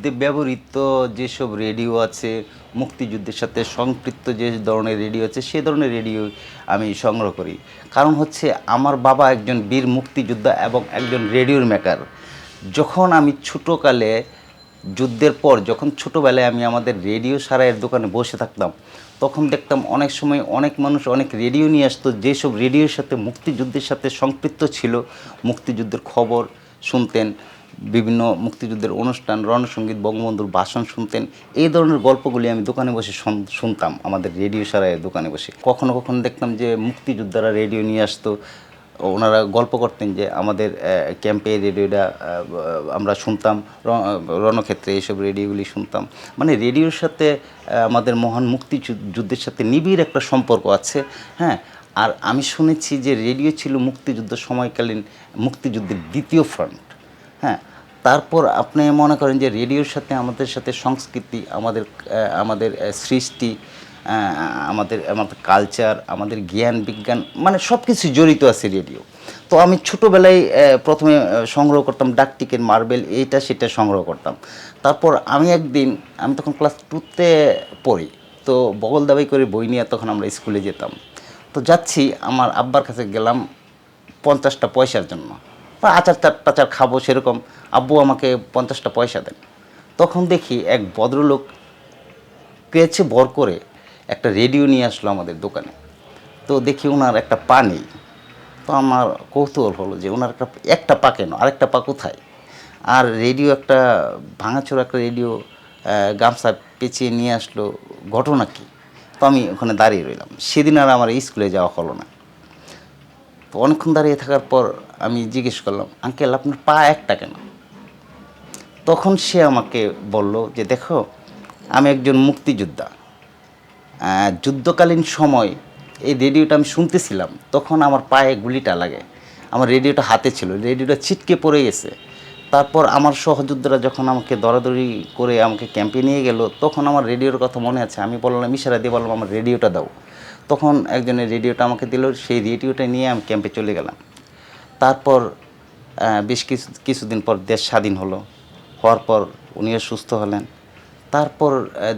মুক্তিযুদ্ধে ব্যবহৃত যেসব রেডিও আছে, মুক্তিযুদ্ধের সাথে সম্পৃক্ত যে ধরনের রেডিও আছে, সে ধরনের রেডিও আমি সংগ্রহ করি। কারণ হচ্ছে আমার বাবা একজন বীর মুক্তিযোদ্ধা এবং একজন রেডিওর মেকার। যখন আমি ছোটোকালে যুদ্ধের পর যখন ছোটোবেলায় আমি আমাদের রেডিও সারাইয়ের দোকানে বসে থাকতাম, তখন দেখতাম অনেক সময় অনেক মানুষ অনেক রেডিও নিয়ে আসতো, যেসব রেডিওর সাথে মুক্তিযুদ্ধের সাথে সম্পৃক্ত ছিল। মুক্তিযুদ্ধের খবর শুনতেন, বিভিন্ন মুক্তিযুদ্ধের অনুষ্ঠান, রণসঙ্গীত, বঙ্গবন্ধুর ভাষণ শুনতেন। এই ধরনের গল্পগুলি আমি দোকানে বসে শুনতাম আমাদের রেডিও সারাইয়ের দোকানে বসে। কখনো কখনো দেখতাম যে মুক্তিযোদ্ধারা রেডিও নিয়ে আসতো, ওনারা গল্প করতেন যে আমাদের ক্যাম্পে রেডিওটা আমরা শুনতাম, রণক্ষেত্রে এইসব রেডিওগুলি শুনতাম। মানে রেডিওর সাথে আমাদের মহান মুক্তিযুদ্ধের সাথে নিবিড় একটা সম্পর্ক আছে। হ্যাঁ, আর আমি শুনেছি যে রেডিও ছিল মুক্তিযুদ্ধ সময়কালীন মুক্তিযুদ্ধের দ্বিতীয় ফ্রন্ট। হ্যাঁ, তারপর আপনি মনে করেন যে রেডিওর সাথে আমাদের সাথে সংস্কৃতি, আমাদের আমাদের সৃষ্টি, আমাদের আমাদের কালচার, আমাদের জ্ঞান বিজ্ঞান, মানে সব কিছু জড়িত আছে রেডিও। তো আমি ছোটোবেলায় প্রথমে সংগ্রহ করতাম ডাকটিকেট, মার্বেল, এইটা সেটা সংগ্রহ করতাম। তারপর আমি একদিন, আমি তখন ক্লাস 2-তে পড়ি, তো বগল দাবাই করে বই নিয়ে তখন আমরা স্কুলে যেতাম। তো যাচ্ছি, আমার আব্বার কাছে গেলাম 50টা পয়সার জন্য, বা আচার টাচার খাবো সেরকম। আব্বু আমাকে 50টা পয়সা দেন। তখন দেখি এক ভদ্রলোক পেয়েছে ভর করে একটা রেডিও নিয়ে আসলো আমাদের দোকানে। তো দেখি ওনার একটা পা নেই। তো আমার কৌতূহল হলো যে ওনার একটা পা কেন, আরেকটা পা কোথায়? আর রেডিও একটা ভাঙাচোরা একটা রেডিও গামছা পেঁচিয়ে নিয়ে আসলো, ঘটনা কী? তো আমি ওখানে দাঁড়িয়ে রইলাম। সেদিন আর আমার স্কুলে যাওয়া হলো না। তো অনেকক্ষণ দাঁড়িয়ে থাকার পর আমি জিজ্ঞেস করলাম, আঙ্কেল আপনার পা একটা কেন? তখন সে আমাকে বলল যে দেখো, আমি একজন মুক্তিযোদ্ধা, যুদ্ধকালীন সময় এই রেডিওটা আমি শুনতেছিলাম, তখন আমার পায়ে গুলিটা লাগে। আমার রেডিওটা হাতে ছিল, রেডিওটা ছিটকে পড়ে গেছে। তারপর আমার সহযোদ্ধারা যখন আমাকে দরাদরি করে আমাকে ক্যাম্পে নিয়ে গেল, তখন আমার রেডিওর কথা মনে আছে। আমি বললাম, ইশারা দিয়ে বললাম আমার রেডিওটা দাও। তখন একজনের রেডিওটা আমাকে দিল, সেই রেডিওটা নিয়ে আমি ক্যাম্পে চলে গেলাম। তারপর বেশ কিছুদিন পর দেশ স্বাধীন হওয়ার পর উনিও সুস্থ হলেন। তারপর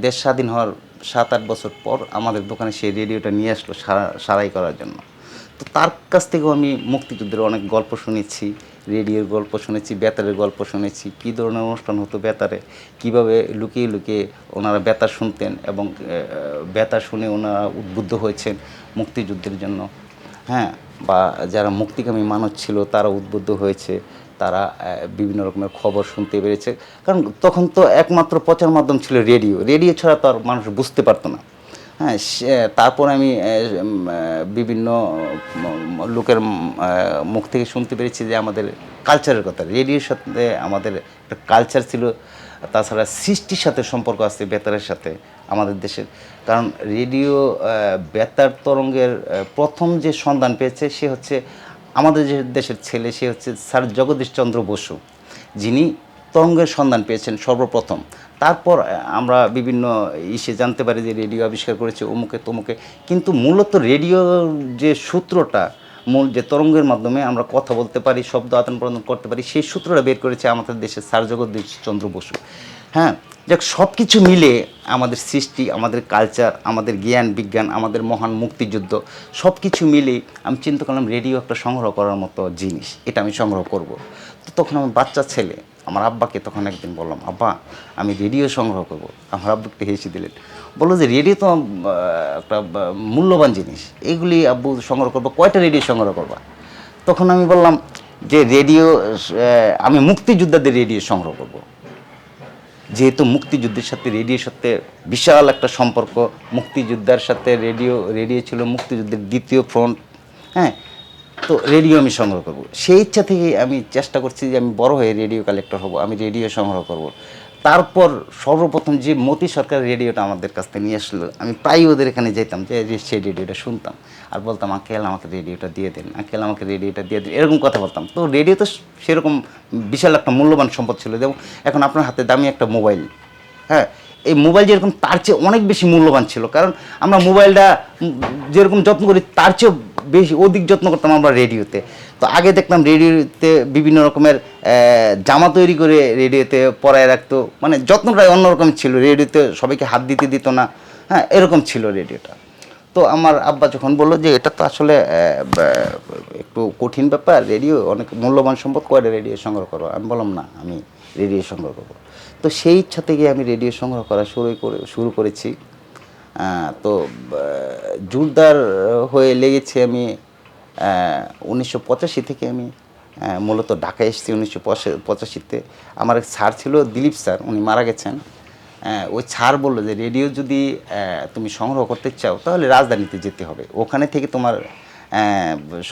দেশ স্বাধীন হওয়ার 7-8 বছর পর আমাদের দোকানে সেই রেডিওটা নিয়ে আসলো সারাই করার জন্য। তো তার কাছ থেকেও আমি মুক্তিযুদ্ধের অনেক গল্প শুনেছি, রেডিওর গল্প শুনেছি, বেতারের গল্প শুনেছি, কী ধরনের অনুষ্ঠান হতো বেতারে, কীভাবে লুকিয়ে লুকিয়ে ওনারা বেতার শুনতেন এবং বেতার শুনে ওনারা উদ্বুদ্ধ হয়েছেন মুক্তিযুদ্ধের জন্য। হ্যাঁ, বা যারা মুক্তিকামী মানুষ ছিল তারা উদ্বুদ্ধ হয়েছে, তারা বিভিন্ন রকমের খবর শুনতে পেরেছে। কারণ তখন তো একমাত্র প্রচার মাধ্যম ছিল রেডিও, রেডিও ছাড়া তো আর মানুষ বুঝতে পারতো না। হ্যাঁ, তারপর আমি বিভিন্ন লোকের মুখ থেকে শুনতে পেরেছি যে আমাদের কালচারের কথা, রেডিওর সাথে আমাদের একটা কালচার ছিল। তাছাড়া সৃষ্টির সাথে সম্পর্ক আছে বেতারের সাথে আমাদের দেশের। কারণ রেডিও বেতার তরঙ্গের প্রথম যে সন্ধান পেয়েছে সে হচ্ছে আমাদের যে দেশের ছেলে, সে হচ্ছে স্যার জগদীশ চন্দ্র বসু, যিনি তরঙ্গের সন্ধান পেয়েছেন সর্বপ্রথম। তারপর আমরা বিভিন্ন ইসে জানতে পারি যে রেডিও আবিষ্কার করেছে অমুকে তমুকে। কিন্তু মূলত রেডিওর যে সূত্রটা, মূল যে তরঙ্গের মাধ্যমে আমরা কথা বলতে পারি, শব্দ আদান প্রদান করতে পারি, সেই সূত্রটা বের করেছে আমাদের দেশের স্যার জগদীশ চন্দ্র বসু। হ্যাঁ, যাক, সব কিছু মিলে আমাদের সৃষ্টি, আমাদের কালচার, আমাদের জ্ঞান বিজ্ঞান, আমাদের মহান মুক্তিযুদ্ধ, সব কিছু মিলে আমি চিন্তা করলাম রেডিও একটা সংগ্রহ করার মতো জিনিস, এটা আমি সংগ্রহ করব। তো তখন আমার বাচ্চা ছেলে আমার আব্বাকে তখন একদিন বললাম, আব্বা আমি রেডিও সংগ্রহ করব। আমার আব্বু একটু হেসে দিলেন, বললো যে রেডিও তো একটা মূল্যবান জিনিস, এগুলি আব্বু সংগ্রহ করবো, কয়টা রেডিও সংগ্রহ করবা? তখন আমি বললাম যে রেডিও, আমি মুক্তিযোদ্ধাদের রেডিও সংগ্রহ করব। যেহেতু মুক্তিযুদ্ধের সাথে রেডিওর সাথে বিশাল একটা সম্পর্ক, মুক্তিযোদ্ধার সাথে রেডিও ছিল মুক্তিযুদ্ধের দ্বিতীয় ফ্রন্ট। হ্যাঁ, তো রেডিও আমি সংগ্রহ করব। সেই ইচ্ছা থেকেই আমি চেষ্টা করছি যে আমি বড় হয়ে রেডিও কালেক্টর হব, আমি রেডিও সংগ্রহ করব। তারপর সর্বপ্রথম যে মতি সরকার রেডিওটা আমাদের কাছ থেকে নিয়ে আসলো, আমি প্রায় ওদের এখানে যেতাম, যে সেই রেডিওটা শুনতাম আর বলতাম, আঙ্কেল আমাকে রেডিওটা দিয়ে দেন, আঙ্কেল আমাকে রেডিওটা দিয়ে দেন, এরকম কথা বলতাম। তো রেডিও তো সেরকম বিশাল একটা মূল্যবান সম্পদ ছিল। যেমন এখন আপনার হাতে দামি একটা মোবাইল, হ্যাঁ, এই মোবাইল যেরকম তার চেয়ে অনেক বেশি মূল্যবান ছিল। কারণ আমরা মোবাইলটা যেরকম যত্ন করি তার চেয়েও বেশি অধিক যত্ন করতাম আমরা রেডিওতে। তো আগে দেখতাম রেডিওতে বিভিন্ন রকমের জামা তৈরি করে রেডিওতে পরায় রাখতো, মানে যত্নটাই অন্যরকম ছিল, রেডিওতে সবাইকে হাত দিতে দিত না, হ্যাঁ এরকম ছিল রেডিওটা। তো আমার আব্বা যখন বললো যে এটা তো আসলে একটু কঠিন ব্যাপার, রেডিও অনেক মূল্যবান সম্পদ, কয়টা রেডিও সংগ্রহ করো, আমি বললাম না আমি রেডিও সংগ্রহ করবো। তো সেই ইচ্ছা থেকে আমি রেডিও সংগ্রহ করা শুরু করেছি। তো জোরদার হয়ে লেগেছে আমি 1985 থেকে আমি মূলত ঢাকায় এসেছি। 1985-তে আমার এক স্যার ছিল, দিলীপ স্যার, উনি মারা গেছেন। ওই স্যার বললো যে রেডিও যদি তুমি সংগ্রহ করতে চাও তাহলে রাজধানীতে যেতে হবে, ওখানে থেকে তোমার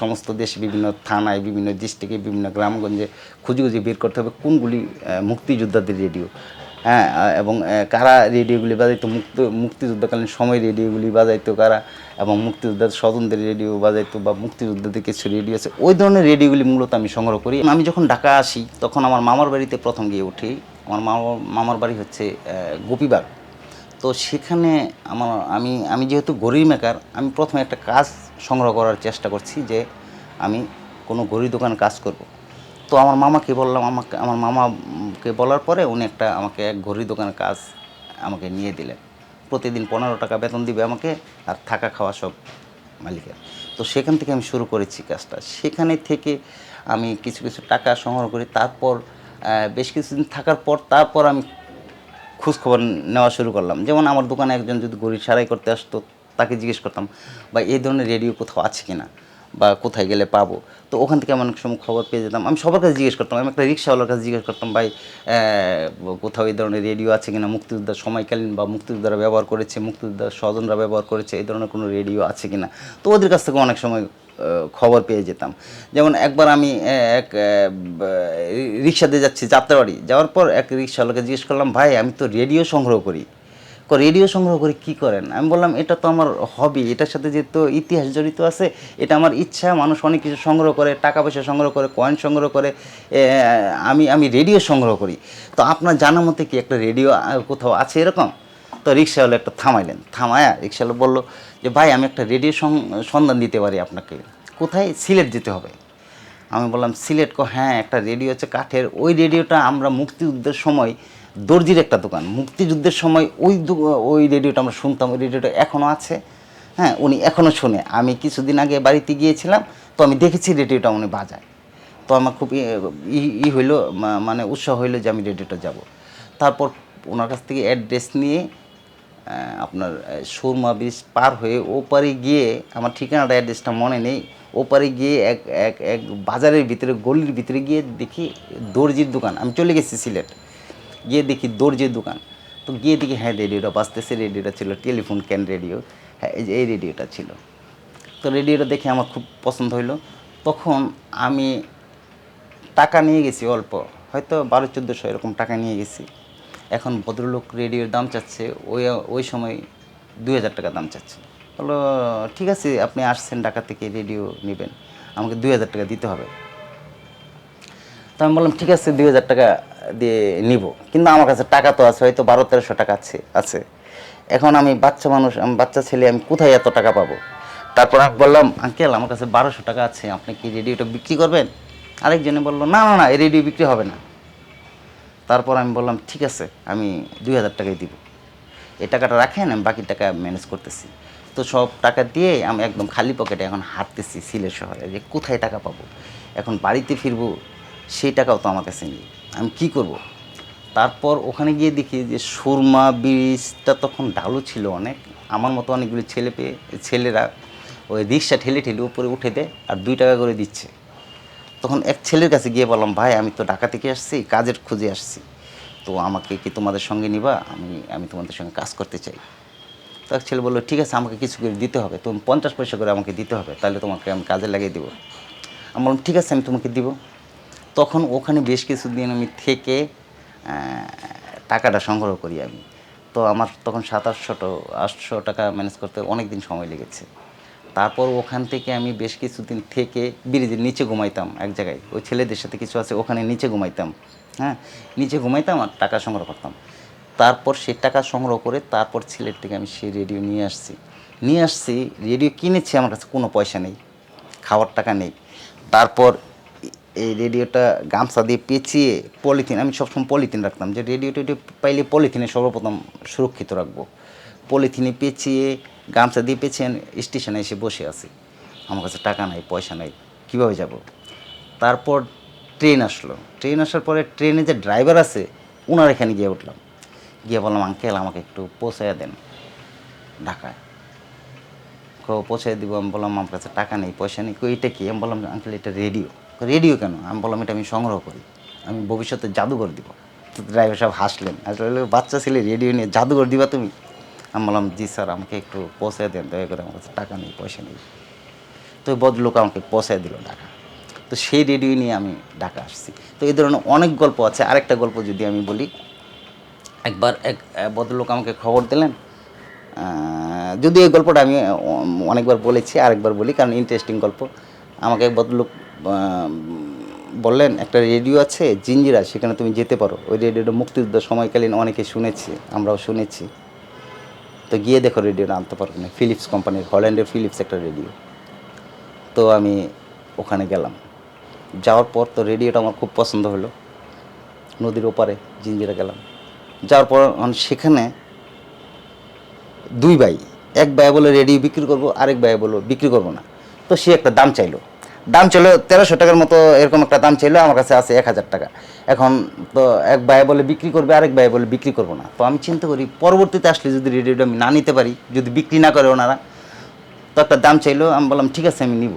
সমস্ত দেশে বিভিন্ন থানায়, বিভিন্ন ডিস্ট্রিক্টে, বিভিন্ন গ্রামগঞ্জে খুঁজে খুঁজে বের করতে হবে কোনগুলি মুক্তিযোদ্ধাদের রেডিও, হ্যাঁ, এবং কারা রেডিওগুলি বাজাইতো, মুক্তিযুদ্ধকালীন সময় রেডিওগুলি বাজাইতো কারা, এবং মুক্তিযোদ্ধার স্বজনদের রেডিও বাজাইতো, বা মুক্তিযোদ্ধাদের কিছু রেডিও আছে, ওই ধরনের রেডিওগুলি মূলত আমি সংগ্রহ করি। আমি যখন ঢাকা আসি তখন আমার মামার বাড়িতে প্রথম গিয়ে উঠি। আমার মামার বাড়ি হচ্ছে গোপীবাগ। তো সেখানে আমি যেহেতু ঘড়ির মেকার, আমি প্রথমে একটা কাজ সংগ্রহ করার চেষ্টা করছি যে আমি কোনো ঘড়ির দোকানে কাজ করব। তো আমার মামাকে বললাম, আমার মামাকে বলার পরে উনি আমাকে এক ঘড়ির দোকানের কাজ আমাকে নিয়ে দিলেন। প্রতিদিন 15 টাকা বেতন দিবে আমাকে, আর থাকা খাওয়া সব মালিকের। তো সেখান থেকে আমি শুরু করেছি কাজটা। সেখানে থেকে আমি কিছু কিছু টাকা সংগ্রহ করি। তারপর বেশ কিছুদিন থাকার পর তারপর আমি খোঁজখবর নেওয়া শুরু করলাম। যেমন আমার দোকানে একজন যদি ঘড়ি সারাই করতে আসতো, তাকে জিজ্ঞেস করতাম বা এই ধরনের রেডিও কোথাও আছে কি না, বা কোথায় গেলে পাবো। তো ওখান থেকে আমি অনেক সময় খবর পেয়ে যেতাম। আমি সবার কাছে জিজ্ঞেস করতাম, আমি একটা রিক্সাওয়ালার কাছে জিজ্ঞেস করতাম, ভাই কোথাও এই ধরনের রেডিও আছে কিনা, মুক্তিযোদ্ধার সময়কালীন বা মুক্তিযোদ্ধারা ব্যবহার করেছে, মুক্তিযোদ্ধার স্বজনরা ব্যবহার করেছে, এই ধরনের কোনো রেডিও আছে কিনা। তো ওদের কাছ থেকে অনেক সময় খবর পেয়ে যেতাম। যেমন একবার আমি এক রিক্সাতে যাচ্ছি যাত্রাবাড়ি, যাওয়ার পর এক রিক্সাওয়ালাকে জিজ্ঞেস করলাম, ভাই আমি তো রেডিও সংগ্রহ করি। রেডিও সংগ্রহ করে কী করেন? আমি বললাম এটা তো আমার হবি, এটার সাথে যেহেতু ইতিহাস জড়িত আছে, এটা আমার ইচ্ছা। মানুষ অনেক কিছু সংগ্রহ করে, টাকা পয়সা সংগ্রহ করে, কয়েন সংগ্রহ করে, আমি রেডিও সংগ্রহ করি। তো আপনার জানা মতে কি একটা রেডিও কোথাও আছে এরকম? তো রিক্সাওয়ালা একটা থামাইলেন, থামায়া রিক্সাওয়ালা বললো যে ভাই আমি একটা রেডিও সন্ধান দিতে পারি আপনাকে। কোথায়? সিলেট যেতে হবে। আমি বললাম সিলেট? হ্যাঁ, একটা রেডিও আছে কাঠের, ওই রেডিওটা আমরা মুক্তিযুদ্ধের সময়, দর্জির একটা দোকান, মুক্তিযুদ্ধের সময় ওই রেডিওটা আমরা শুনতাম, ওই রেডিওটা এখনও আছে। হ্যাঁ, উনি এখনও শুনে। আমি কিছুদিন আগে বাড়িতে গিয়েছিলাম, তো আমি দেখেছি রেডিওটা উনি বাজায়। তো আমার খুব হইলো, মানে উৎসাহ হইলো যে আমি রেডিওটা যাব। তারপর ওনার কাছ থেকে অ্যাড্রেস নিয়ে আপনার সুরমা ব্রিজ পার হয়ে ওপারে গিয়ে, আমার ঠিকানাটা অ্যাড্রেসটা মনে নেই, ওপারে গিয়ে এক এক এক বাজারের ভিতরে, গলির ভিতরে গিয়ে দেখি দর্জির দোকান। আমি চলে গেছি সিলেট, গিয়ে দেখি দর্জির দোকান। তো গিয়ে দেখি হ্যাঁ রেডিওটা বাজতেছে, রেডিওটা ছিল টেলিফোন ক্যান রেডিও, হ্যাঁ এই রেডিওটা ছিল। তো রেডিওটা দেখে আমার খুব পছন্দ হইলো। তখন আমি টাকা নিয়ে গেছি অল্প, হয়তো 1200-1400 এরকম টাকা নিয়ে গেছি। এখন ভদ্রলোক রেডিওর দাম চাচ্ছে, ওই সময় 2000 টাকা দাম চাচ্ছে। বললো ঠিক আছে, আপনি আসছেন ঢাকা থেকে, রেডিও নেবেন, আমাকে 2000 টাকা দিতে হবে। তো আমি বললাম ঠিক আছে 2000 টাকা দিয়ে নিব, কিন্তু আমার কাছে টাকা তো আছে, হয়তো 1200-1300 টাকা আছে। এখন আমি বাচ্চা মানুষ, আমি বাচ্চা ছেলে, আমি কোথায় এত টাকা পাবো? তারপর আমি বললাম আঙ্কেল আমার কাছে 1200 টাকা আছে, আপনি কি রেডিওটা বিক্রি করবেন? আরেকজনে বললো না না না, এই রেডিও বিক্রি হবে না। তারপর আমি বললাম ঠিক আছে, আমি 2000 টাকাই দিব, এই টাকাটা রাখেন, আমি বাকি টাকা ম্যানেজ করতেছি। তো সব টাকা দিয়ে আমি একদম খালি পকেটে এখন হাঁটতেছি সিলেট শহরে, যে কোথায় টাকা পাবো। এখন বাড়িতে ফিরবো, সেই টাকাও তো আমার কাছে নেই, আমি কি করব। তারপর ওখানে গিয়ে দেখি যে সুরমা ব্রিজটা তখন ঢালু ছিল অনেক, আমার মতো অনেকগুলো ছেলেরা ওই রিক্সা ঠেলে ঠেলে উপরে উঠে দেয়, আর 2 টাকা করে দিচ্ছে। তখন এক ছেলের কাছে গিয়ে বললাম, ভাই আমি তো ঢাকা থেকে আসছি, কাজের খুঁজে আসছি, তো আমাকে কি তোমাদের সঙ্গে নিবা? আমি তোমাদের সঙ্গে কাজ করতে চাই। তো এক ছেলে বললো ঠিক আছে, আমাকে কিছু করে দিতে হবে, তুমি 50 পয়সা করে আমাকে দিতে হবে, তাহলে তোমাকে আমি কাজে লাগিয়ে দেবো। আমি বললাম ঠিক আছে, আমি তোমাকে দিব। তখন ওখানে বেশ কিছুদিন আমি থেকে টাকাটা সংগ্রহ করি আমি। তো আমার তখন 700-800 টাকা ম্যানেজ করতে অনেক দিন সময় লেগেছে। তারপর ওখান থেকে আমি বেশ কিছুদিন থেকে ব্রিজের নিচে ঘুমাইতাম এক জায়গায়, ওই ছেলেদের সাথে কিছু আছে, ওখানে নিচে ঘুমাইতাম। হ্যাঁ, নিচে ঘুমাইতাম আর টাকা সংগ্রহ করতাম। তারপর সেই টাকা সংগ্রহ করে সিলেট থেকে আমি সেই রেডিও নিয়ে আসছি। রেডিও কিনেছি, আমার কাছে কোনো পয়সা নেই, খাওয়ার টাকা নেই। তারপর এই রেডিওটা গামছা দিয়ে পেঁচিয়ে পলিথিন, আমি সবসময় পলিথিন রাখতাম যে রেডিওটা পাইলে পলিথিনে সর্বপ্রথম সুরক্ষিত রাখবো। পলিথিনে পেঁচিয়ে গামছা দিয়ে পেঁচিয়ে স্টেশনে এসে বসে আছি। আমার কাছে টাকা নাই, পয়সা নাই, কীভাবে যাব? তারপর ট্রেন আসলো। ট্রেন আসার পরে ট্রেনে যে ড্রাইভার আছে ওনার এখানে গিয়ে উঠলাম, গিয়ে বললাম আঙ্কেল আমাকে একটু পৌঁছাইয়া দেন ঢাকায়। পৌঁছাই দিব। আমি বললাম আমার কাছে টাকা নেই, পয়সা নেই। এটা কি? আমি বললাম আঙ্কেল এটা রেডিও। রেডিও কেন? আমি বললাম এটা আমি সংগ্রহ করি, আমি ভবিষ্যতে জাদুঘর দিব। তো ড্রাইভার সাহেব হাসলেন, আসলে বাচ্চা ছেলে রেডিও নিয়ে জাদুঘর দিবা তুমি? আমি বললাম জি স্যার, আমাকে একটু পৌঁছায় দেন দয়া করে, আমার কাছে টাকা নেই, পয়সা নেই। তো ওই ভদ্রলোক আমাকে পৌঁছায় দিল ঢাকা। তো সেই রেডিও নিয়ে আমি ঢাকা আসছি। তো এই ধরনের অনেক গল্প আছে। আরেকটা গল্প যদি আমি বলি, একবার এক ভদ্রলোক আমাকে খবর দিলেন, যদিও এই গল্পটা আমি অনেকবার বলেছি, আরেকবার বলি কারণ ইন্টারেস্টিং গল্প। আমাকে এক ভদ্রলোক বললেন একটা রেডিও আছে জিঞ্জিরা, সেখানে তুমি যেতে পারো। ওই রেডিওটা মুক্তিযুদ্ধ সময়কালীন অনেকে শুনেছি, আমরাও শুনেছি। তো গিয়ে দেখো রেডিওটা আনতে পারবে না, ফিলিপস কোম্পানির, হল্যান্ডের ফিলিপস একটা রেডিও। তো আমি ওখানে গেলাম। যাওয়ার পর তো রেডিওটা আমার খুব পছন্দ হলো। নদীর ওপারে জিঞ্জিরা গেলাম। যাওয়ার পর সেখানে দুই ভাই, এক ভাই বলে রেডিও বিক্রি করবো, আরেক ভাই বললো বিক্রি করবো না। তো সে একটা দাম চাইলো, দাম চাইলো 1300 টাকার মতো, এরকম একটা দাম চাইলো। আমার কাছে আছে 1000 টাকা। এখন তো এক ভাই বলে বিক্রি করবে, আরেক ভাই বলে বিক্রি করবো না। তো আমি চিন্তা করি পরবর্তীতে আসলে যদি রেডিওটা আমি না নিতে পারি, যদি বিক্রি না করে ওনারা, তো একটা দাম চাইলো। আমি বললাম ঠিক আছে আমি নিব।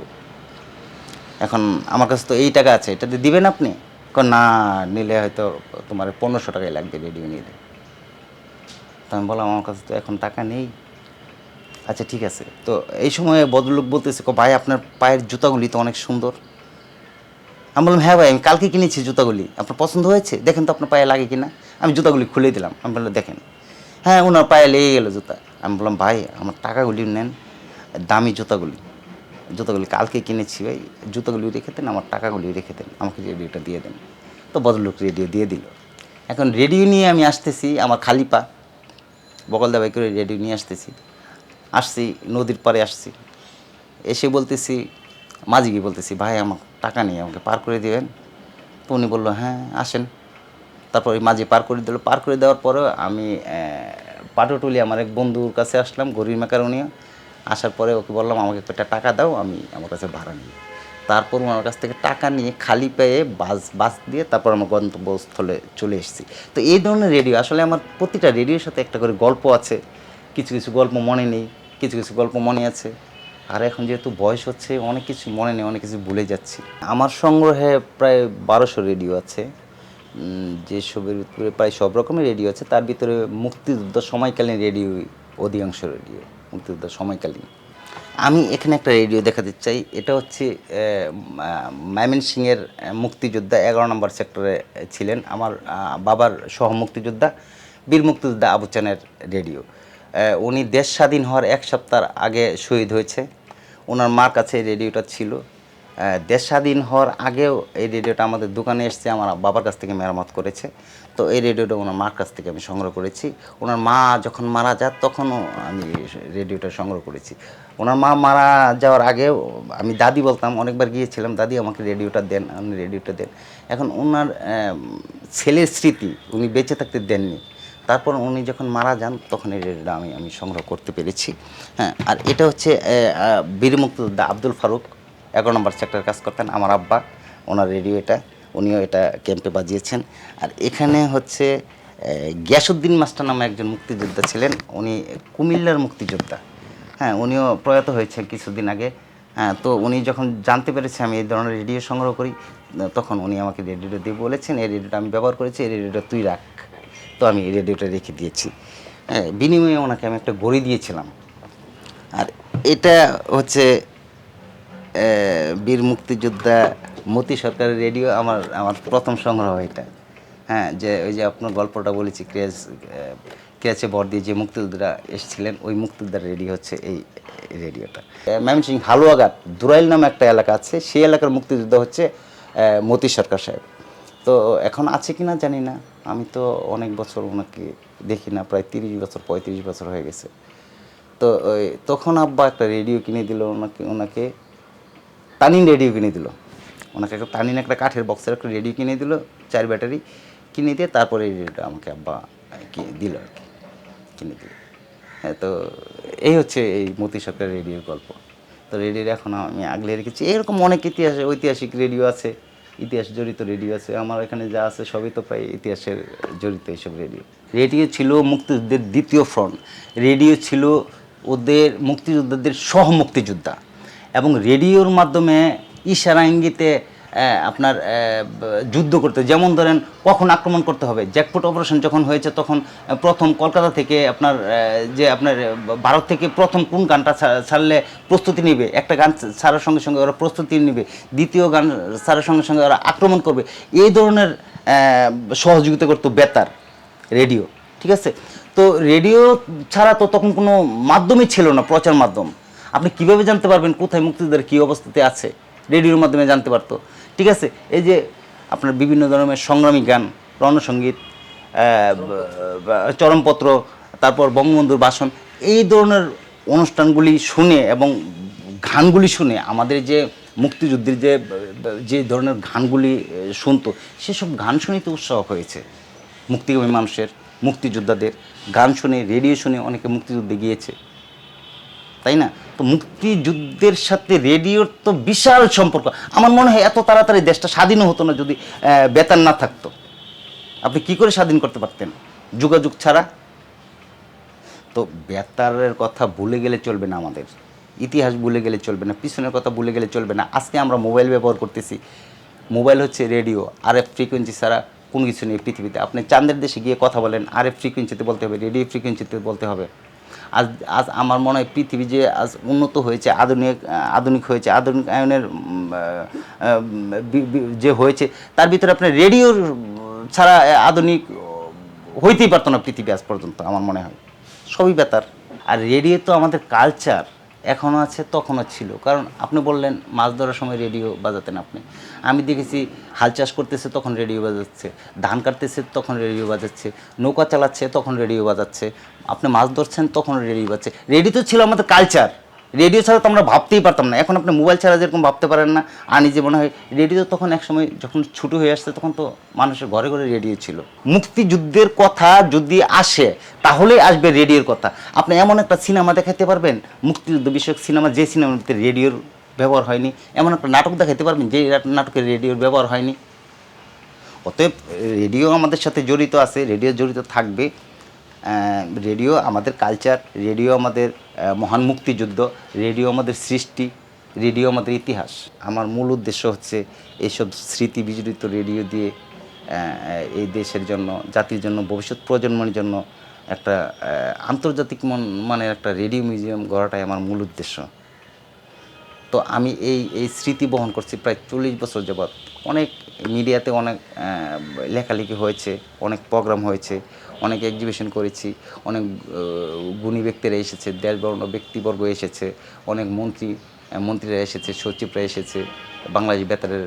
এখন আমার কাছে তো এই টাকা আছে, এটাতে দিবেন আপনি? না, নিলে হয়তো তোমার 1500 টাকাই লাগবে রেডিও নিলে। তো আমি বললাম আমার কাছে তো এখন টাকা নেই। আচ্ছা ঠিক আছে। তো এই সময় ভদ্রলোক বলতেছে ভাই আপনার পায়ের জুতাগুলি তো অনেক সুন্দর। আমি বললাম হ্যাঁ ভাই, আমি কালকে কিনেছি জুতাগুলি, আপনার পছন্দ হয়েছে? দেখেন তো আপনার পায়ে লাগে কি না। আমি জুতাগুলি খুলে দিলাম। আমি বললাম দেখেন। হ্যাঁ, ওনার পায়ে লেগে গেলো জুতা। আমি বললাম ভাই আমার টাকাগুলি নেন, দামি জুতাগুলি, জুতাগুলি কালকে কিনেছি ভাই, জুতাগুলি রেখে দেন, আমার টাকাগুলি রেখে দেন, আমাকে রেডিওটা দিয়ে দেন। তো ভদ্রলোক রেডিও দিয়ে দিল। এখন রেডিও নিয়ে আমি আসতেছি, আমার খালি পা, বকল দাবাই করে রেডিও নিয়ে আসছি নদীর পাড়ে আসছি। এসে বলতেছি মাঝিকে বলতেছি ভাই আমার টাকা নেই, আমাকে পার করে দেবেন? তো উনি বললো হ্যাঁ আসেন। তারপর ওই মাঝি পার করে দিল। পার করে দেওয়ার পরে আমি পাটুটুলি আমার এক বন্ধুর কাছে আসলাম, গরিব মেকার উনিও। আসার পরে ওকে বললাম আমাকে একটা টাকা দাও, আমি আমার কাছে ভাড়া নিই। তারপর ওনার কাছ থেকে টাকা নিয়ে খালি পেয়ে বাস দিয়ে তারপর আমার গন্তব্যস্থলে চলে এসেছি। তো এই ধরনের রেডিও আসলে আমার প্রতিটা রেডিওর সাথে একটা করে গল্প আছে। কিছু কিছু গল্প মনে নেই, কিছু কিছু গল্প মনে আছে। আর এখন যেহেতু বয়স হচ্ছে অনেক কিছু মনে নেই, অনেক কিছু ভুলে যাচ্ছি। আমার সংগ্রহে প্রায় 1200 রেডিও আছে। যেসবের ভিতরে প্রায় সব রকমের রেডিও আছে, তার ভিতরে মুক্তিযুদ্ধ সময়কালীন রেডিও অধিকাংশ রেডিও মুক্তিযুদ্ধ সময়কালীন। আমি এখানে একটা রেডিও দেখাতে চাই। এটা হচ্ছে ময়মনসিংহের মুক্তিযোদ্ধা 11 নম্বর সেক্টরে ছিলেন আমার বাবার সহ মুক্তিযোদ্ধা, বীর মুক্তিযোদ্ধা আবু চানের রেডিও। উনি দেশ স্বাধীন হওয়ার 1 সপ্তাহ আগে শহীদ হয়েছে। ওনার মার কাছে এই রেডিওটা ছিল। দেশ স্বাধীন হওয়ার আগেও এই রেডিওটা আমাদের দোকানে এসছে, আমার বাবার কাছ থেকে মেরামত করেছে। তো এই রেডিওটা ওনার মার কাছ থেকে আমি সংগ্রহ করেছি। ওনার মা যখন মারা যায় তখনও আমি রেডিওটা সংগ্রহ করেছি। ওনার মা মারা যাওয়ার আগেও আমি দাদি বলতাম, অনেকবার গিয়েছিলাম, দাদি আমাকে রেডিওটা দেন, আপনি রেডিওটা দেন। এখন ওনার ছেলের স্মৃতি, উনি বেঁচে থাকতে দেননি। তারপর উনি যখন মারা যান তখন এই রেডিওটা আমি সংগ্রহ করতে পেরেছি। হ্যাঁ, আর এটা হচ্ছে বীর মুক্তিযোদ্ধা আব্দুল ফারুক, 11 নম্বর সেক্টরে কাজ করতেন আমার আব্বা, ওনার রেডিও এটা, উনিও এটা ক্যাম্পে বাজিয়েছেন। আর এখানে হচ্ছে গিয়াসউদ্দিন মাস্টার নামে একজন মুক্তিযোদ্ধা ছিলেন, উনি কুমিল্লার মুক্তিযোদ্ধা। হ্যাঁ, উনিও প্রয়াত হয়েছেন কিছুদিন আগে। হ্যাঁ, তো উনি যখন জানতে পেরেছে আমি এই ধরনের রেডিও সংগ্রহ করি, তখন উনি আমাকে রেডিওটা দিয়ে বলেছেন এই রেডিওটা আমি ব্যবহার করেছি, এই রেডিওটা তুই রাখ। তো আমি এই রেডিওটা রেখে দিয়েছি। হ্যাঁ, বিনিময়ে ওনাকে আমি একটা ঘড়ি দিয়েছিলাম। আর এটা হচ্ছে বীর মুক্তিযোদ্ধা মতি সরকারের রেডিও, আমার আমার প্রথম সংগ্রহ এটা। হ্যাঁ, যে ওই যে আপনার গল্পটা বলেছি ক্রেচে ভর দিয়ে যে মুক্তিযোদ্ধারা এসেছিলেন, ওই মুক্তিযোদ্ধার রেডিও হচ্ছে এই রেডিওটা। ময়মনসিংহ হালুয়াঘাট দুরাইল নামে একটা এলাকা আছে, সেই এলাকার মুক্তিযোদ্ধা হচ্ছে মতি সরকার সাহেব। তো এখন আছে কি না জানি না, আমি তো অনেক বছর ওনাকে দেখি না, প্রায় 30 বছর 35 বছর হয়ে গেছে। তো তখন আব্বা একটা রেডিও কিনে দিল ওনাকে। তানিন রেডিও কিনে দিল, ওনাকে একটা তানিন একটা কাঠের বক্সের একটা রেডিও কিনে দিল, 4 ব্যাটারি কিনে দিয়ে তারপরে এই রেডিওটা আমাকে আব্বা দিল আর কি, কিনে দিল। হ্যাঁ, তো এই হচ্ছে এই মতি সরকার রেডিওর গল্প। তো রেডিওর এখন আমি আগলে রেখেছি। এরকম অনেক ঐতিহাসিক রেডিও আছে, ইতিহাস জড়িত রেডিও আছে। আমার এখানে যা আছে সবই তো প্রায় ইতিহাসের জড়িত এইসব রেডিও। রেডিও ছিল মুক্তিযুদ্ধের দ্বিতীয় ফ্রন্ট, রেডিও ছিল ওদের মুক্তিযোদ্ধাদের সহ মুক্তিযোদ্ধা, এবং রেডিওর মাধ্যমে ইশারা ইঙ্গিতে আপনার যুদ্ধ করতে, যেমন ধরেন কখন আক্রমণ করতে হবে। জ্যাকপট অপারেশন যখন হয়েছে তখন প্রথম কলকাতা থেকে আপনার যে আপনার ভারত থেকে প্রথম কোন গানটা ছাড়লে প্রস্তুতি নেবে, একটা গান ছাড়ার সঙ্গে সঙ্গে ওরা প্রস্তুতি নেবে, দ্বিতীয় গান ছাড়ার সঙ্গে সঙ্গে ওরা আক্রমণ করবে, এই ধরনের সহযোগিতা করতো বেতার রেডিও। ঠিক আছে, তো রেডিও ছাড়া তো তখন কোনো মাধ্যমই ছিল না, প্রচার মাধ্যম। আপনি কিভাবে জানতে পারবেন কোথায় মুক্তিযোদ্ধার কী অবস্থাতে আছে? রেডিওর মাধ্যমে জানতে পারতো। ঠিক আছে, এই যে আপনার বিভিন্ন ধরনের সংগ্রামী গান, রণসঙ্গীত, চরমপত্র, তারপর বঙ্গবন্ধুর ভাষণ, এই ধরনের অনুষ্ঠানগুলি শুনে এবং গানগুলি শুনে আমাদের যে মুক্তিযুদ্ধের যে ধরনের গানগুলি শুনতো, সেসব গান শুনেই তো উৎসাহ হয়েছে মুক্তিকামী মানুষের, মুক্তিযোদ্ধাদের। গান শুনে, রেডিও শুনে অনেকে মুক্তিযুদ্ধে গিয়েছে, তাই না? তো মুক্তিযুদ্ধের সাথে রেডিওর তো বিশাল সম্পর্ক। আমার মনে হয় এত তাড়াতাড়ি দেশটা স্বাধীনও হতো না যদি বেতার না থাকতো। আপনি কি করে স্বাধীন করতে পারতেন যোগাযোগ ছাড়া? তো বেতারের কথা ভুলে গেলে চলবে না, আমাদের ইতিহাস ভুলে গেলে চলবে না, পিছনের কথা ভুলে গেলে চলবে না। আজকে আমরা মোবাইল ব্যবহার করতেছি, মোবাইল হচ্ছে রেডিও, RF ফ্রিকোয়েন্সি ছাড়া কোনো কিছু নেই পৃথিবীতে। আপনি চাঁদের দেশে গিয়ে কথা বলেন, RF ফ্রিকোয়েন্সিতে বলতে হবে, রেডিও ফ্রিকোয়েন্সিতে বলতে হবে। আজ আজ আমার মনে হয় পৃথিবী যে আজ উন্নত হয়েছে, আধুনিক হয়েছে, আধুনিকায়নের যে হয়েছে, তার ভিতরে আপনার রেডিওর ছাড়া আধুনিক হইতেই পারতো না পৃথিবী আজ পর্যন্ত। আমার মনে হয় সবই বেতার। আর রেডিও তো আমাদের কালচার, এখনও আছে, তখনও ছিল। কারণ আপনি বললেন মাছ ধরার সময় রেডিও বাজাতেন আপনি, আমি দেখেছি হাল চাষ করতেছে তখন রেডিও বাজাচ্ছে, ধান কাটতেছে তখন রেডিও বাজাচ্ছে, নৌকা চালাচ্ছে তখন রেডিও বাজাচ্ছে, আপনি মাছ ধরছেন তখন রেডিও বাজছে। রেডিও তো ছিল আমাদের কালচার, রেডিও ছাড়া তো আমরা ভাবতেই পারতাম না। এখন আপনি মোবাইল ছাড়া যেরকম ভাবতে পারেন না, আর নিজে মনে হয় রেডিও তখন এক সময় যখন ছুটো হয়ে আসছে তখন তো মানুষের ঘরে ঘরে রেডিও ছিল। মুক্তিযুদ্ধের কথা যদি আসে তাহলেই আসবে রেডিওর কথা। আপনি এমন একটা সিনেমা দেখাতে পারবেন, মুক্তিযুদ্ধ বিষয়ক সিনেমা, যে সিনেমাতে রেডিওর ব্যবহার হয়নি। এমন একটা নাটক দেখাতে পারবেন যে নাটকে রেডিওর ব্যবহার হয়নি। অতএব রেডিও আমাদের সাথে জড়িত আছে, রেডিও জড়িত থাকবে। রেডিও আমাদের কালচার, রেডিও আমাদের মহান মুক্তিযুদ্ধ, রেডিও আমাদের সৃষ্টি, রেডিও আমাদের ইতিহাস। আমার মূল উদ্দেশ্য হচ্ছে এইসব স্মৃতি বিজড়িত রেডিও দিয়ে এই দেশের জন্য, জাতির জন্য, ভবিষ্যৎ প্রজন্মের জন্য একটা আন্তর্জাতিক মানের একটা রেডিও মিউজিয়াম গড়াটাই আমার মূল উদ্দেশ্য। তো আমি এই স্মৃতি বহন করছি প্রায় 40 বছর যাবৎ। অনেক মিডিয়াতে অনেক লেখালেখি হয়েছে, অনেক প্রোগ্রাম হয়েছে, অনেক এক্সিবিশন করেছি, অনেক গুণী ব্যক্তিরা এসেছে, দেশবরণ্য ব্যক্তিবর্গ এসেছে, অনেক মন্ত্রীরা এসেছে, সচিবরা এসেছে। বাংলাদেশ বেতারের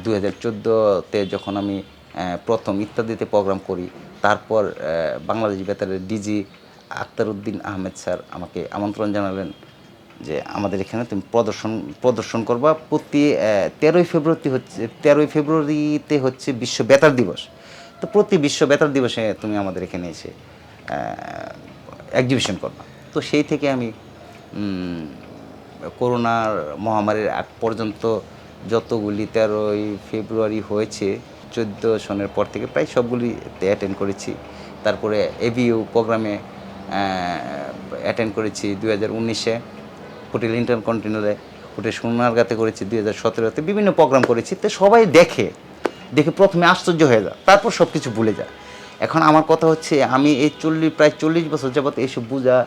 2014-তে যখন আমি প্রথম ইত্যাদিতে প্রোগ্রাম করি, তারপর বাংলাদেশ বেতারের ডিজি আখতার উদ্দিন আহমেদ স্যার আমাকে আমন্ত্রণ জানালেন যে আমাদের এখানে তুমি প্রদর্শন করবা। প্রতি 13ই ফেব্রুয়ারিতে হচ্ছে বিশ্ব বেতার দিবস। তো প্রতি বিশ্ব বেতার দিবসে তুমি আমাদের এখানে এসে এক্সিবিশন করবা। তো সেই থেকে আমি করোনার মহামারীর আগ পর্যন্ত যতগুলি 13ই ফেব্রুয়ারি হয়েছে 14 সনের পর থেকে প্রায় সবগুলিতে অ্যাটেন্ড করেছি। তারপরে এভিইউ প্রোগ্রামে অ্যাটেন্ড করেছি 2019-এ, হোটেল ইন্টারকন্টিনেন্টালে, হোটেল সোনারগাঁতে করেছি 2017-তে, বিভিন্ন প্রোগ্রাম করেছি। তো সবাই দেখে প্রথমে আশ্চর্য হয়ে যায়, তারপর সব কিছু ভুলে যায়। এখন আমার কথা হচ্ছে আমি এই প্রায় 40 বছর যাবত এইসব বোঝা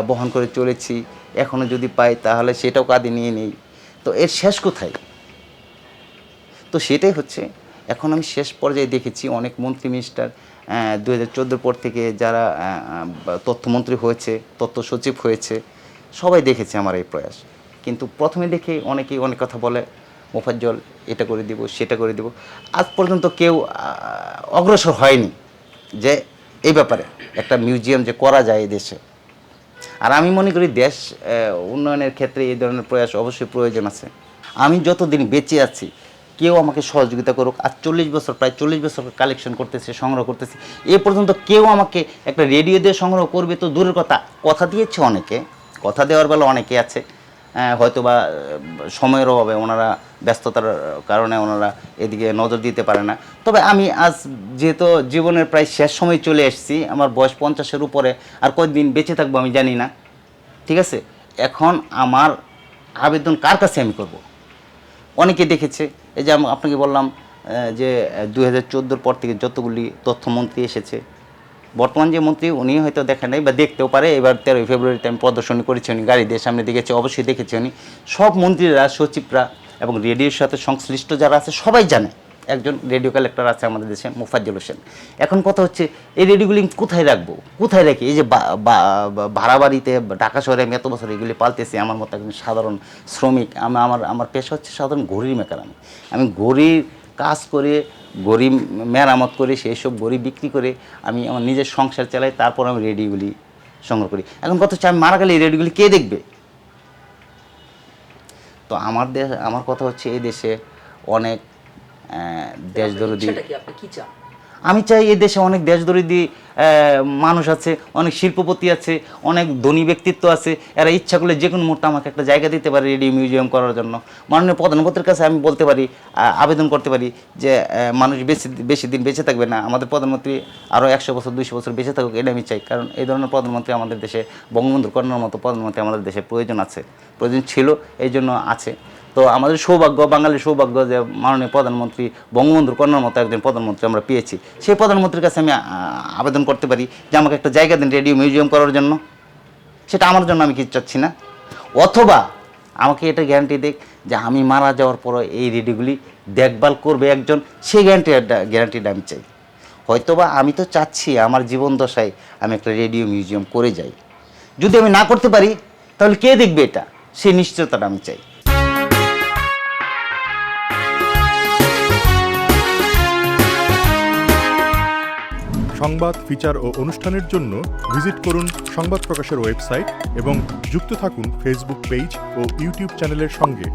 বহন করে চলেছি। এখনও যদি পাই তাহলে সেটাও কাঁধে নিয়ে নেই। তো এর শেষ কোথায়? তো সেটাই হচ্ছে এখন আমি শেষ পর্যায়ে দেখেছি অনেক মন্ত্রী মিনিস্টার 2014 পর থেকে যারা তথ্যমন্ত্রী হয়েছে, তথ্য সচিব হয়েছে, সবাই দেখেছে আমার এই প্রয়াস। কিন্তু প্রথমে দেখে অনেকেই অনেক কথা বলে, মোফাজ্জল এটা করে দিব, সেটা করে দিব। আজ পর্যন্ত কেউ অগ্রসর হয়নি যে এই ব্যাপারে একটা মিউজিয়াম যে করা যায় এই দেশে। আর আমি মনে করি দেশ উন্নয়নের ক্ষেত্রে এই ধরনের প্রয়াস অবশ্যই প্রয়োজন আছে। আমি যতদিন বেঁচে আছি কেউ আমাকে সহযোগিতা করুক, আর 40 বছর প্রায় 40 বছর কালেকশন করতেছে, সংগ্রহ করতেছে, এ পর্যন্ত কেউ আমাকে একটা রেডিও দিয়ে সংগ্রহ করবে তো দূরের কথা, কথা দিয়েছে অনেকে, কথা দেওয়ার বেলা অনেকে আছে, হয়তো বা সময়ের অভাবে ওনারা ব্যস্ততার কারণে ওনারা এদিকে নজর দিতে পারে না। তবে আমি আজ যেহেতু জীবনের প্রায় শেষ সময় চলে এসেছি, আমার বয়স 50-এর উপরে, আর কতদিন বেঁচে থাকবো আমি জানি না, ঠিক আছে। এখন আমার আবেদন কার কাছে আমি করব? অনেকে দেখেছে, এই যে আমি আপনাকে বললাম যে 2014 পর থেকে যতগুলি তথ্যমন্ত্রী এসেছে, বর্তমান যে মন্ত্রী উনি হয়তো দেখেন নাই বা দেখতেও পারে, এবার 13 ফেব্রুয়ারিতে আমি প্রদর্শনী করেছি, উনি গাড়ি দিয়ে সামনে দেখেছে, অবশ্যই দেখেছি উনি। সব মন্ত্রীরা, সচিবরা এবং রেডিওর সাথে সংশ্লিষ্ট যারা আছে সবাই জানে একজন রেডিও কালেক্টর আছে আমাদের দেশে, মোফাজ্জল হোসেন। এখন কথা হচ্ছে এই রেডিওগুলি কোথায় রাখবো, কোথায় রাখি? এই যে ভাড়া বাড়িতে ঢাকা শহরে আমি এত বছর এগুলি পালতেছি, আমার মতো একজন সাধারণ শ্রমিক, আমার পেশা হচ্ছে সাধারণ ঘড়ির মেকার। আমি ঘড়ির কাজ করে, গড়ি মেরামত করে, সেই সব গড়ি বিক্রি করে আমি আমার নিজের সংসার চালাই, তারপর আমি রেডিওগুলি সংগ্রহ করি। এখন কথা হচ্ছে আমি মারা গেলে এই রেডিওগুলি কে দেখবে? তো আমার কথা হচ্ছে এই দেশে অনেক দেশদরদি, আমি চাই এই দেশে অনেক দেশদরদি মানুষ আছে, অনেক শিল্পপতি আছে, অনেক ধনী ব্যক্তিত্ব আছে, এরা ইচ্ছা করলে যে কোনো মুহূর্তে আমাকে একটা জায়গা দিতে পারে রেডিও মিউজিয়াম করার জন্য। মাননীয় প্রধানমন্ত্রীর কাছে আমি বলতে পারি, আবেদন করতে পারি যে মানুষ বেশি দিন বেঁচে থাকবে না, আমাদের প্রধানমন্ত্রী আরও 100 বছর 200 বছর বেঁচে থাকুক, এটা আমি চাই। কারণ এই ধরনের প্রধানমন্ত্রী আমাদের দেশে, বঙ্গবন্ধু কন্যার মতো প্রধানমন্ত্রী আমাদের দেশে প্রয়োজন ছিল, এই জন্য আছে। তো আমাদের সৌভাগ্য, বাঙালির সৌভাগ্য যে মাননীয় প্রধানমন্ত্রী বঙ্গবন্ধুর কন্যার মতো একজন প্রধানমন্ত্রী আমরা পেয়েছি। সেই প্রধানমন্ত্রীর কাছে আমি আবেদন করতে পারি যে আমাকে একটা জায়গা দিন রেডিও মিউজিয়াম করার জন্য। সেটা আমার জন্য আমি কিছু চাচ্ছি না, অথবা আমাকে এটা গ্যারান্টি দেখ যে আমি মারা যাওয়ার পর এই রেডিওগুলি দেখভাল করবে একজন, সেই গ্যারান্টিটা আমি চাই। হয়তোবা আমি তো চাচ্ছি আমার জীবন দশায় আমি একটা রেডিও মিউজিয়াম করে যাই। যদি আমি না করতে পারি তাহলে কে দেখবে এটা, সেই নিশ্চয়তাটা আমি চাই। সংবাদ, ফিচার ও অনুষ্ঠানের জন্য ভিজিট করুন সংবাদ প্রকাশের ওয়েবসাইট এবং যুক্ত থাকুন ফেসবুক পেজ ও ইউটিউব চ্যানেলের সঙ্গে।